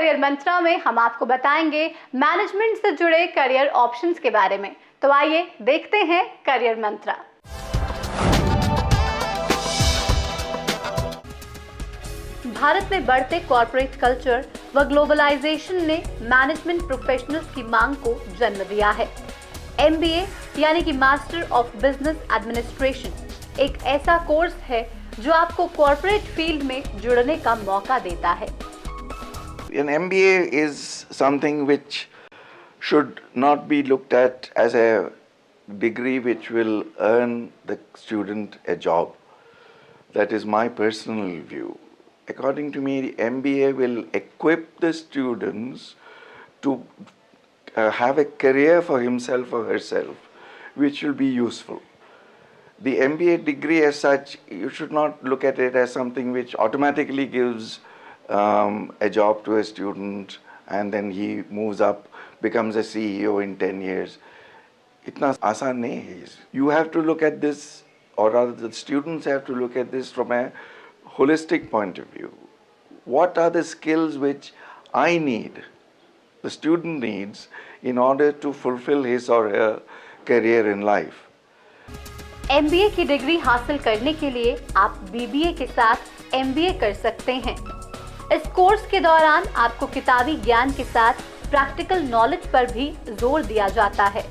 Career मंत्रा में हम आपको बताएंगे मैनेजमेंट से जुड़े करियर ऑप्शंस के बारे में। तो आइए देखते हैं करियर मंत्रा। भारत में बढ़ते कॉर्पोरेट कल्चर व ग्लोबलाइजेशन ने मैनेजमेंट प्रोफेशनल्स की मांग को जन्म दिया है। MBA यानी कि मास्टर ऑफ बिजनेस एडमिनिस्ट्रेशन एक ऐसा कोर्स है जो आपको कॉर्पोरेट फील्ड में जुड़ने का मौका देता है। An MBA is something which should not be looked at as a degree which will earn the student a job. That is my personal view. According to me, MBA will equip the students to have a career for himself or herself, which will be useful. The MBA degree as such, you should not look at it as something which automatically gives a job to a student and then he moves up, becomes a CEO in 10 years. Itna aasan nahi hai. You have to look at this, or rather the students have to look at this from a holistic point of view. What are the skills which I need, the student needs, in order to fulfill his or her career in life? MBA की degree हासिल करने के लिए आप BBA के साथ MBA कर सकते हैं। इस कोर्स के दौरान आपको किताबी ज्ञान के साथ प्रैक्टिकल नॉलेज पर भी जोर दिया जाता है।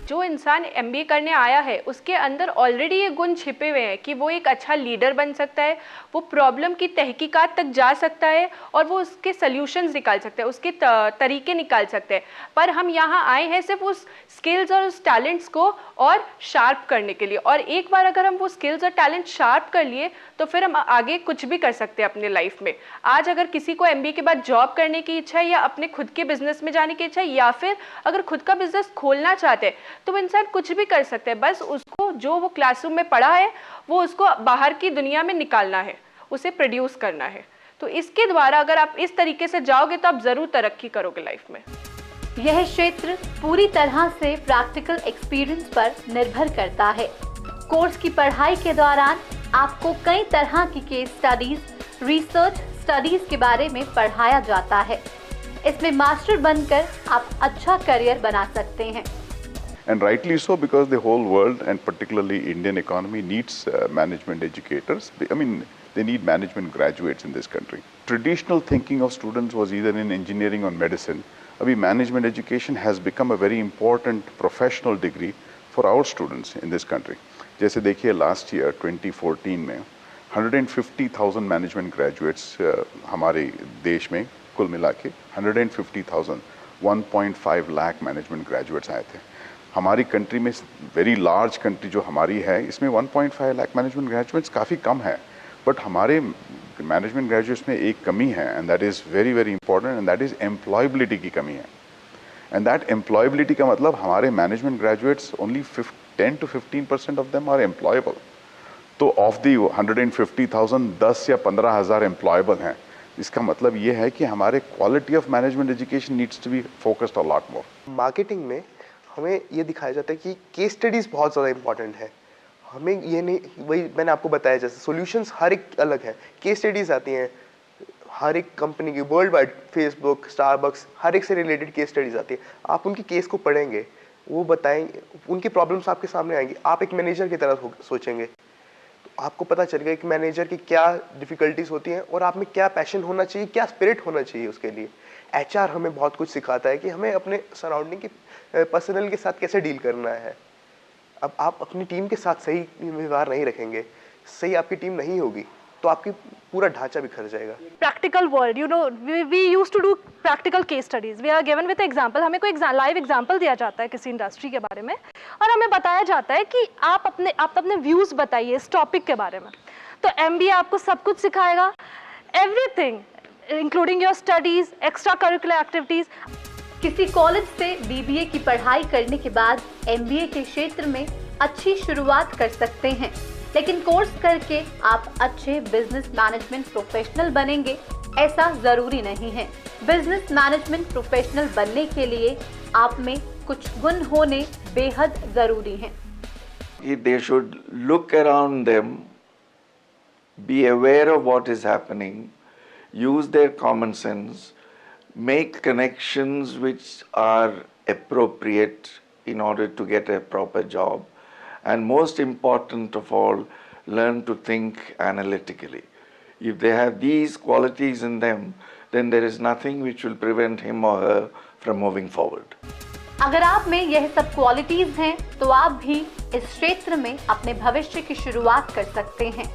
जो इंसान MBA करने आया है उसके अंदर ऑलरेडी ये गुण छिपे हुए हैं कि वो एक अच्छा लीडर बन सकता है, वो प्रॉब्लम की तहकीकात तक जा सकता है और वो उसके सल्यूशंस निकाल सकता है, उसके तरीके निकाल सकते हैं। पर हम यहाँ आए हैं सिर्फ उस स्किल्स और उस टैलेंट्स को और शार्प करने के लिए, और एक बार अगर हम वो स्किल्स और टैलेंट शार्प कर लिए तो फिर हम आगे कुछ भी कर सकते हैं अपने लाइफ में। आज अगर किसी को MBA के बाद जॉब करने की इच्छा है या अपने खुद के बिजनेस में जाने की इच्छा है या फिर अगर खुद का बिजनेस खोलना चाहते हैं तो वो इंसान कुछ भी कर सकते हैं। बस उसको जो वो क्लासरूम में पढ़ा है वो उसको बाहर की दुनिया में निकालना है, उसे प्रोड्यूस करना है। तो इसके द्वारा अगर आप इस तरीके से जाओगे तो आप जरूर तरक्की करोगे लाइफ में। यह क्षेत्र पूरी तरह से प्रैक्टिकल एक्सपीरियंस पर निर्भर करता है। कोर्स की पढ़ाई के दौरान आपको कई तरह की केस स्टडीज, रिसर्च स्टडीज के बारे में पढ़ाया जाता है। इसमें मास्टर बनकर आप अच्छा करियर बना सकते हैं। And rightly so, because the whole world and particularly Indian economy needs management educators. I mean, they need management graduates in this country. Traditional thinking of students was either in engineering or medicine. Abhi management education has become a very important professional degree for our students in this country. जैसे देखिए last year 2014 में 150,000 management graduates हमारे देश में कुल मिला के 150,000 1.5 lakh management graduates आए थे। हमारी कंट्री में वेरी लार्ज कंट्री जो हमारी है इसमें 1.5 लाख मैनेजमेंट ग्रेजुएट्स काफ़ी कम है, बट हमारे मैनेजमेंट ग्रेजुएट्स में एक कमी है and that is very very important and that is employability की कमी है। एंड दैट एम्प्लॉयबिलिटी का मतलब हमारे management graduates only 10 to 15% of them are employable. तो ऑफ दी 150,000 10 या 15,000 एम्प्लॉयबल हैं। इसका मतलब ये है कि हमारे quality of management education needs to be focused a lot more. Marketing में हमें ये दिखाया जाता है कि केस स्टडीज़ बहुत ज़्यादा इंपॉर्टेंट है। हमें ये नहीं, वही मैंने आपको बताया जैसे सॉल्यूशंस हर एक अलग है, केस स्टडीज़ आती हैं हर एक कंपनी की, वर्ल्ड वाइड फेसबुक, स्टारबक्स, हर एक से रिलेटेड केस स्टडीज़ आती है। आप उनकी केस को पढ़ेंगे, वो बताएंगे, उनकी प्रॉब्लम्स आपके सामने आएंगी, आप एक मैनेजर की तरह सोचेंगे तो आपको पता चलेगा कि मैनेजर की क्या डिफ़िकल्टीज होती हैं और आप में क्या पैशन होना चाहिए, क्या स्पिरिट होना चाहिए उसके लिए। HR हमें बहुत कुछ सिखाता है कि हमें अपने सराउंडिंग की पर्सनल के साथ कैसे डील करना है। अब आप अपनी टीम के साथ सही व्यवहार नहीं रखेंगे, सही आपकी टीम नहीं होगी तो आपकी पूरा ढांचा बिखर जाएगा। Practical world, you know, we used to do practical case studies. We are given with example. हमें कोई लाइव एग्जांपल दिया जाता है किसी इंडस्ट्री के बारे में और हमें बताया जाता है कि आप अपने व्यूज बताइए इस टॉपिक के बारे में। तो MBA आपको सब कुछ सिखाएगा, everything including your studies, extra curricular activities. किसी कॉलेज से BBA की पढ़ाई करने के बाद MBA के क्षेत्र में अच्छी शुरुआत कर सकते हैं, लेकिन कोर्स करके आप अच्छे बिजनेस मैनेजमेंट प्रोफेशनल बनेंगे ऐसा जरूरी नहीं है। बिजनेस मैनेजमेंट प्रोफेशनल बनने के लिए आप में कुछ गुण होने बेहद जरूरी हैं। They should look around them, be aware of what is happening, use their common sense, make connections which are appropriate in order to get a proper job, and most important of all, learn to think analytically. If they have these qualities in them, then there is nothing which will prevent him or her from moving forward. अगर आप में यह सब qualities हैं तो आप भी इस क्षेत्र में अपने भविष्य की शुरुआत कर सकते हैं।